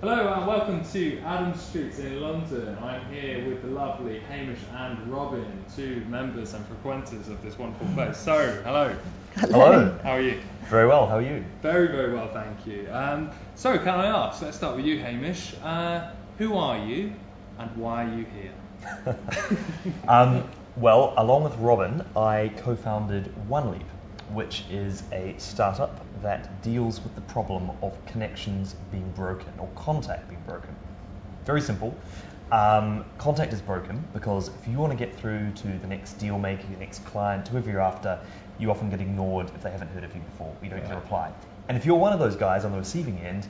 Hello and welcome to Adam Street in London. I'm here with the lovely Hamish and Robin, two members and frequenters of this wonderful place. So, hello. Hello. How are you? Very well, how are you? Very, very well, thank you. So, can I ask, let's start with you, Hamish. Who are you and why are you here? Well, along with Robin, I co-founded OneLeap, which is a startup that deals with the problem of connections being broken or contact being broken. Very simple. Contact is broken because if you want to get through to the next deal maker, your next client, whoever you're after, you often get ignored if they haven't heard of you before. You don't get a reply. And if you're one of those guys on the receiving end,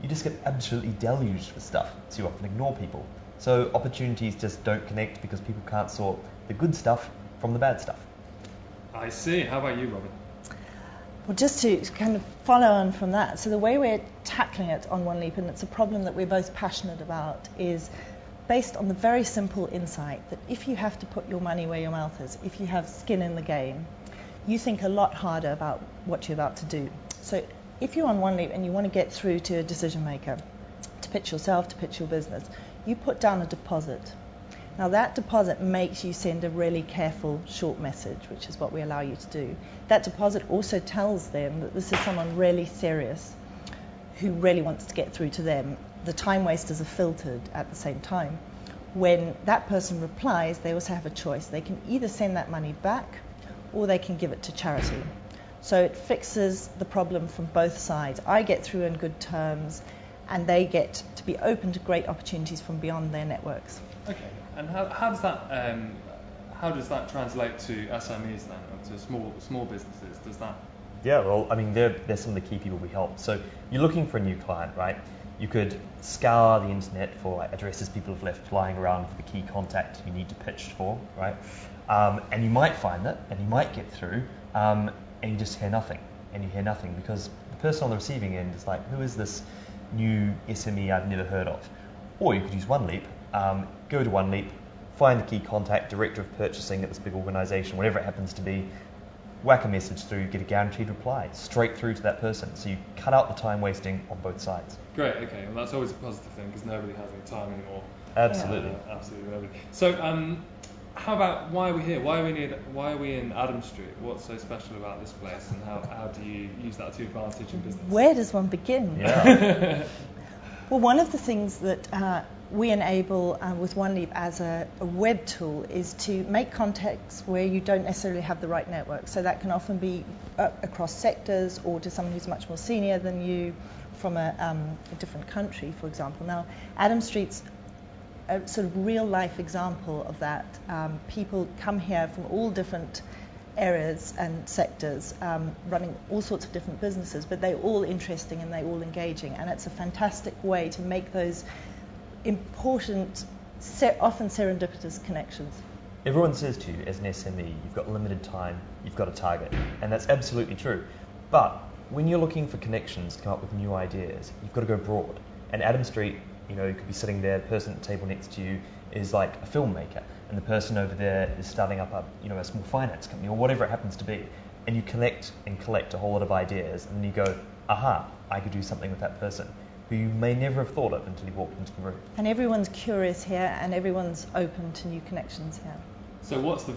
you just get absolutely deluged with stuff. So you often ignore people. So opportunities just don't connect because people can't sort the good stuff from the bad stuff. I see. How about you, Robin? Well, just to kind of follow on from that, so the way we're tackling it on OneLeap, and it's a problem that we're both passionate about, is based on the very simple insight that if you have to put your money where your mouth is, if you have skin in the game, you think a lot harder about what you're about to do. So if you're on OneLeap and you want to get through to a decision maker, to pitch yourself, to pitch your business, you put down a deposit. Now that deposit makes you send a really careful short message, which is what we allow you to do. That deposit also tells them that this is someone really serious who really wants to get through to them. The time wasters are filtered at the same time. When that person replies, they also have a choice. They can either send that money back or they can give it to charity. So it fixes the problem from both sides. I get through in good terms and they get to be open to great opportunities from beyond their networks. Okay. And how does that translate to SMEs then, or to small businesses? Does that? Yeah, well, I mean, they're some of the key people we help. So you're looking for a new client, right? You could scour the internet for addresses people have left lying around for the key contact you need to pitch for, right? And you might find that, and you might get through, and you just hear nothing, because the person on the receiving end is like, who is this new SME I've never heard of? Or you could use OneLeap. Go to OneLeap, find the key contact, director of purchasing at this big organisation, whatever it happens to be, whack a message through, get a guaranteed reply, straight through to that person. So you cut out the time wasting on both sides. Great, okay, well that's always a positive thing because nobody has any time anymore. Absolutely. Absolutely, nobody. So how about why are we here? Why are we in Adam Street? What's so special about this place and how do you use that to your advantage in business? Where does one begin? Yeah. Well, one of the things that we enable with OneLeap as a web tool is to make contacts where you don't necessarily have the right network. So that can often be across sectors or to someone who's much more senior than you from a different country, for example. Now, Adam Street's a sort of real life example of that. People come here from all different areas and sectors, running all sorts of different businesses, but they're all interesting and they're all engaging, and it's a fantastic way to make those important, often serendipitous connections. Everyone says to you, as an SME, you've got limited time, you've got a target, and that's absolutely true. But when you're looking for connections to come up with new ideas, you've got to go broad. And Adam Street, you could be sitting there, the person at the table next to you is like a filmmaker, and the person over there is starting up a small finance company or whatever it happens to be. And you connect and collect a whole lot of ideas, and then you go, aha, I could do something with that person, who you may never have thought of until you walked into the room. And everyone's curious here, and everyone's open to new connections here. So what's the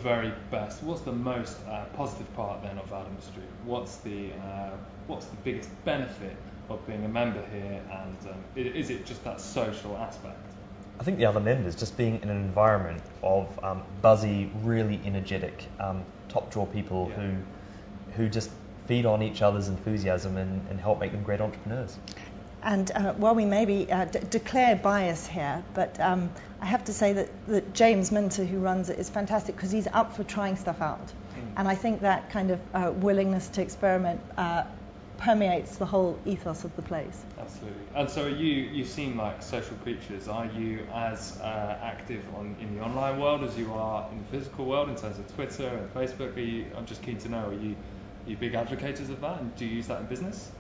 most positive part then of Adam Street? What's the biggest benefit of being a member here, and is it just that social aspect? I think the other members, just being in an environment of buzzy, really energetic, top drawer people who just feed on each other's enthusiasm and help make them great entrepreneurs. And while we maybe declare bias here, but I have to say that James Minter, who runs it, is fantastic because he's up for trying stuff out. And I think that kind of willingness to experiment permeates the whole ethos of the place. Absolutely. And so you seem like social creatures. Are you as active in the online world as you are in the physical world in terms of Twitter and Facebook? I'm just keen to know, are you big advocates of that, and do you use that in business?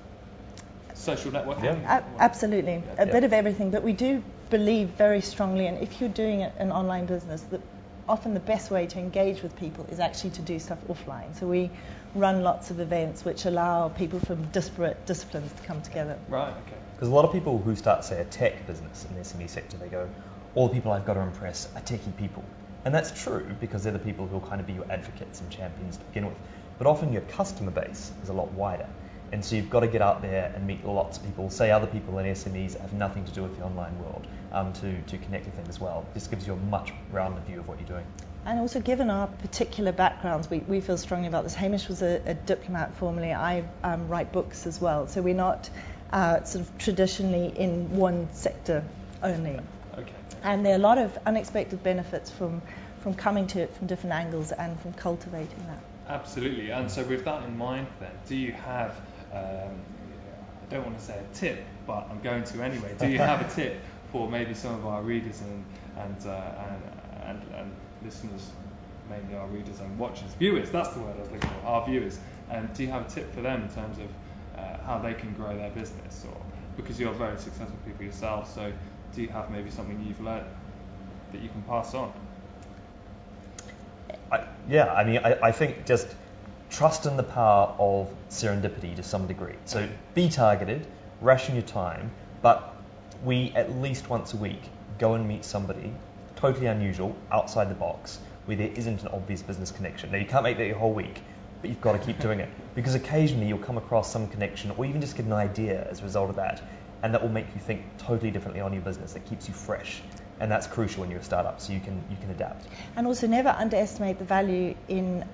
Social networking? Yeah. Absolutely. A bit of everything, but we do believe very strongly, and if you're doing an online business, that often the best way to engage with people is actually to do stuff offline. So we run lots of events which allow people from disparate disciplines to come together. Right, okay. Because a lot of people who start, say, a tech business in the SME sector, they go, all the people I've got to impress are techie people. And that's true, because they're the people who will kind of be your advocates and champions to begin with. But often your customer base is a lot wider. And so you've got to get out there and meet lots of people, say other people in SMEs that have nothing to do with the online world, to connect with them as well. This gives you a much rounded view of what you're doing. And also, given our particular backgrounds, we feel strongly about this. Hamish was a diplomat formerly. I write books as well. So we're not sort of traditionally in one sector only. Okay. And there are a lot of unexpected benefits from coming to it from different angles and from cultivating that. Absolutely. And so with that in mind then, do you have, I don't want to say a tip, but I'm going to anyway, do you have a tip for maybe some of our readers and listeners, mainly our readers and watchers, viewers, that's the word I was looking for, our viewers, and do you have a tip for them in terms of how they can grow their business, or because you're very successful people yourself, so do you have maybe something you've learned that you can pass on? I think just trust in the power of serendipity to some degree. So be targeted, ration your time, but we at least once a week go and meet somebody totally unusual, outside the box, where there isn't an obvious business connection. Now you can't make that your whole week, but you've got to keep doing it, because occasionally you'll come across some connection or even just get an idea as a result of that, and that will make you think totally differently on your business. That keeps you fresh. And that's crucial when you're a startup, so you can adapt. And also never underestimate the value in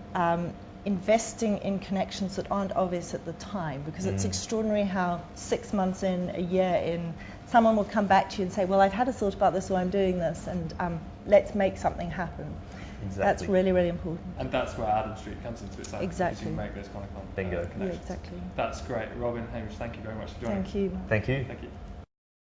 investing in connections that aren't obvious at the time, because it's extraordinary how 6 months in, a year in, someone will come back to you and say, well, I've had a thought about this, or I'm doing this, and let's make something happen. Exactly. That's really, really important. And that's where Adam Street comes into its own. Exactly. Because you make those kind of bingo connections. Yeah, exactly. That's great. Robin, Hamish, thank you very much for joining us. Thank you. Thank you. Thank you.